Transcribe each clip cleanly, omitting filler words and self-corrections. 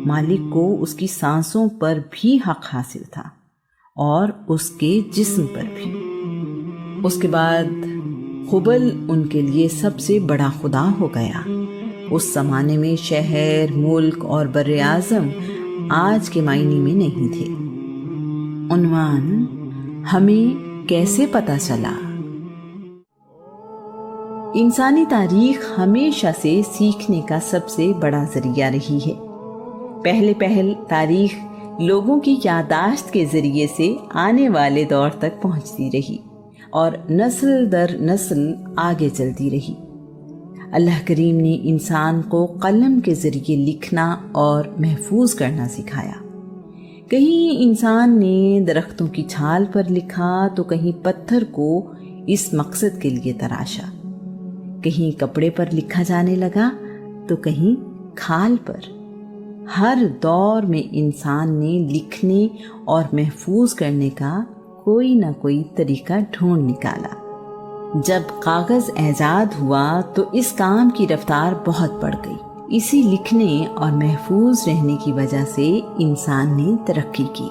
مالک کو اس کی سانسوں پر بھی حق حاصل تھا اور اس کے جسم پر بھی۔ اس کے بعد ہبل ان کے لیے سب سے بڑا خدا ہو گیا۔ اس زمانے میں شہر، ملک اور بر اعظم آج کے معنی میں نہیں تھے۔ عنوان: ہمیں کیسے پتہ چلا؟ انسانی تاریخ ہمیشہ سے سیکھنے کا سب سے بڑا ذریعہ رہی ہے۔ پہل تاریخ لوگوں کی یادداشت کے ذریعے سے آنے والے دور تک پہنچتی رہی اور نسل در نسل آگے چلتی رہی۔ اللہ کریم نے انسان کو قلم کے ذریعے لکھنا اور محفوظ کرنا سکھایا۔ کہیں انسان نے درختوں کی چھال پر لکھا تو کہیں پتھر کو اس مقصد کے لیے تراشا، کہیں کپڑے پر لکھا جانے لگا تو کہیں کھال پر۔ ہر دور میں انسان نے لکھنے اور محفوظ کرنے کا کوئی نہ کوئی طریقہ ڈھونڈ نکالا۔ جب کاغذ ایجاد ہوا تو اس کام کی رفتار بہت بڑھ گئی۔ اسی لکھنے اور محفوظ رہنے کی وجہ سے انسان نے ترقی کی۔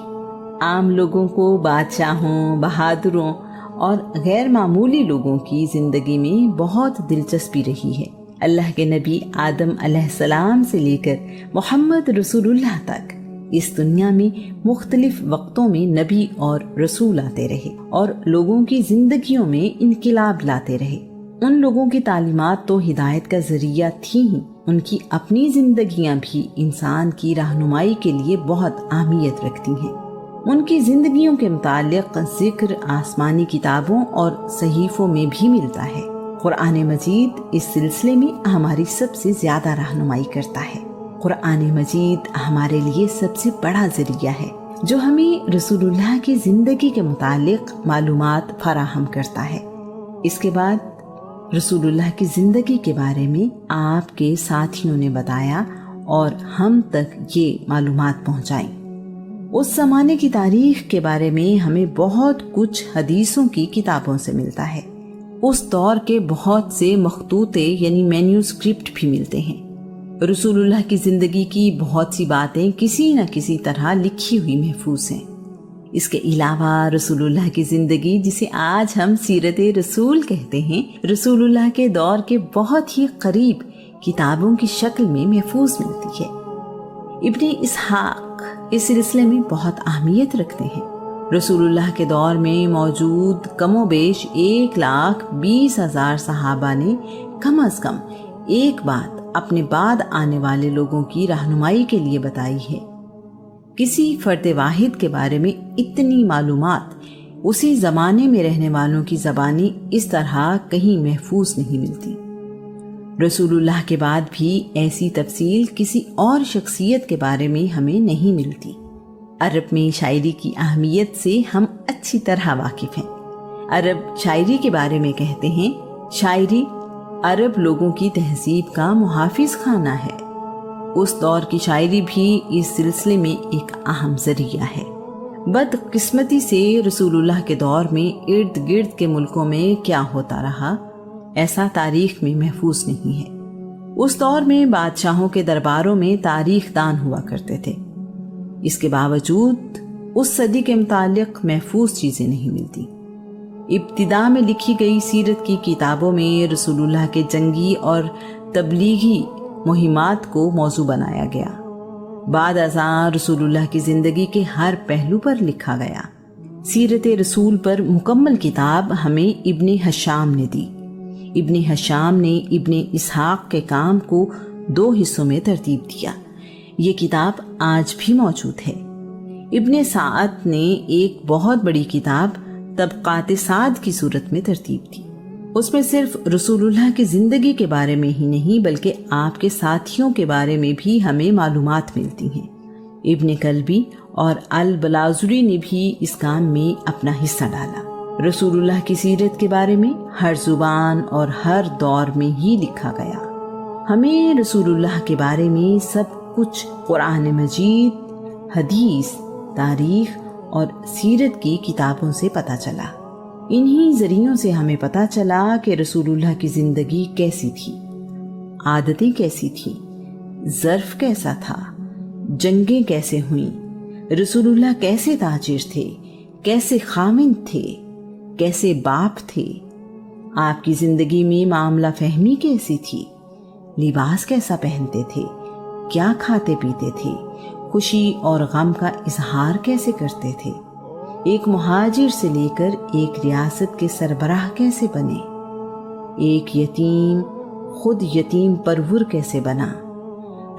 عام لوگوں کو بادشاہوں، بہادروں اور غیر معمولی لوگوں کی زندگی میں بہت دلچسپی رہی ہے۔ اللہ کے نبی آدم علیہ السلام سے لے کر محمد رسول اللہ تک اس دنیا میں مختلف وقتوں میں نبی اور رسول آتے رہے اور لوگوں کی زندگیوں میں انقلاب لاتے رہے۔ ان لوگوں کی تعلیمات تو ہدایت کا ذریعہ تھیں ہی، ان کی اپنی زندگیاں بھی انسان کی رہنمائی کے لیے بہت اہمیت رکھتی ہیں۔ ان کی زندگیوں کے متعلق ذکر آسمانی کتابوں اور صحیفوں میں بھی ملتا ہے۔ قرآن مجید اس سلسلے میں ہماری سب سے زیادہ رہنمائی کرتا ہے۔ قرآن مجید ہمارے لیے سب سے بڑا ذریعہ ہے جو ہمیں رسول اللہ کی زندگی کے متعلق معلومات فراہم کرتا ہے۔ اس کے بعد رسول اللہ کی زندگی کے بارے میں آپ کے ساتھیوں نے بتایا اور ہم تک یہ معلومات پہنچائیں۔ اس زمانے کی تاریخ کے بارے میں ہمیں بہت کچھ حدیثوں کی کتابوں سے ملتا ہے۔ اس دور کے بہت سے مخطوطے یعنی مینیوسکرپٹ بھی ملتے ہیں۔ رسول اللہ کی زندگی کی بہت سی باتیں کسی نہ کسی طرح لکھی ہوئی محفوظ ہیں۔ اس کے علاوہ رسول اللہ کی زندگی، جسے آج ہم سیرت رسول کہتے ہیں، رسول اللہ کے دور کے بہت ہی قریب کتابوں کی شکل میں محفوظ ملتی ہے۔ ابن اسحاق اس سلسلے میں بہت اہمیت رکھتے ہیں۔ رسول اللہ کے دور میں موجود کم و بیش 1,20,000 صحابہ نے کم از کم ایک بات اپنے بعد آنے والے لوگوں کی رہنمائی کے لیے بتائی ہے۔ کسی فرد واحد کے بارے میں اتنی معلومات اسی زمانے میں رہنے والوں کی زبانی اس طرح کہیں محفوظ نہیں ملتی۔ رسول اللہ کے بعد بھی ایسی تفصیل کسی اور شخصیت کے بارے میں ہمیں نہیں ملتی۔ عرب میں شاعری کی اہمیت سے ہم اچھی طرح واقف ہیں۔ عرب شاعری کے بارے میں کہتے ہیں، شاعری عرب لوگوں کی تہذیب کا محافظ خانہ ہے۔ اس دور کی شاعری بھی اس سلسلے میں ایک اہم ذریعہ ہے۔ بدقسمتی سے رسول اللہ کے دور میں ارد گرد کے ملکوں میں کیا ہوتا رہا، ایسا تاریخ میں محفوظ نہیں ہے۔ اس دور میں بادشاہوں کے درباروں میں تاریخ دان ہوا کرتے تھے۔ اس کے باوجود اس صدی کے متعلق محفوظ چیزیں نہیں ملتی۔ ابتدا میں لکھی گئی سیرت کی کتابوں میں رسول اللہ کے جنگی اور تبلیغی مہمات کو موضوع بنایا گیا۔ بعد ازاں رسول اللہ کی زندگی کے ہر پہلو پر لکھا گیا۔ سیرت رسول پر مکمل کتاب ہمیں ابن ہشام نے دی۔ ابن ہشام نے ابن اسحاق کے کام کو 2 حصوں میں ترتیب دیا۔ یہ کتاب آج بھی موجود ہے۔ ابن سعد نے ایک بہت بڑی کتاب طبقات سعد کی صورت میں ترتیب دی۔ اس میں صرف رسول اللہ کی زندگی کے بارے میں ہی نہیں بلکہ آپ کے ساتھیوں کے بارے میں بھی ہمیں معلومات ملتی ہیں۔ ابن کلبی اور البلاذری نے بھی اس کام میں اپنا حصہ ڈالا۔ رسول اللہ کی سیرت کے بارے میں ہر زبان اور ہر دور میں ہی لکھا گیا۔ ہمیں رسول اللہ کے بارے میں سب کچھ قرآن مجید، حدیث، تاریخ اور سیرت کی کتابوں سے پتہ چلا۔ انہی ذریعوں سے ہمیں پتہ چلا کہ رسول اللہ کی زندگی کیسی تھی، عادتیں کیسی تھیں، ظرف کیسا تھا، جنگیں کیسے ہوئیں، رسول اللہ کیسے تاجر تھے، کیسے خاوند تھے، کیسے باپ تھے، آپ کی زندگی میں معاملہ فہمی کیسی تھی، لباس کیسا پہنتے تھے، کیا کھاتے پیتے تھے، خوشی اور غم کا اظہار کیسے کرتے تھے، ایک مہاجر سے لے کر ایک ریاست کے سربراہ کیسے بنے، ایک یتیم خود یتیم پرور کیسے بنا۔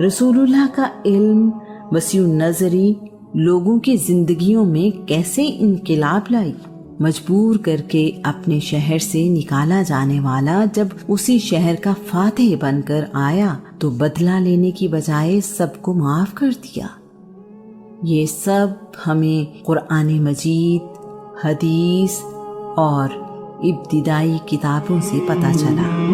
رسول اللہ کا علم وسیع النظری لوگوں کی زندگیوں میں کیسے انقلاب لائی۔ مجبور کر کے اپنے شہر سے نکالا جانے والا جب اسی شہر کا فاتح بن کر آیا تو بدلہ لینے کی بجائے سب کو معاف کر دیا۔ یہ سب ہمیں قرآن مجید، حدیث اور ابتدائی کتابوں سے پتہ چلا۔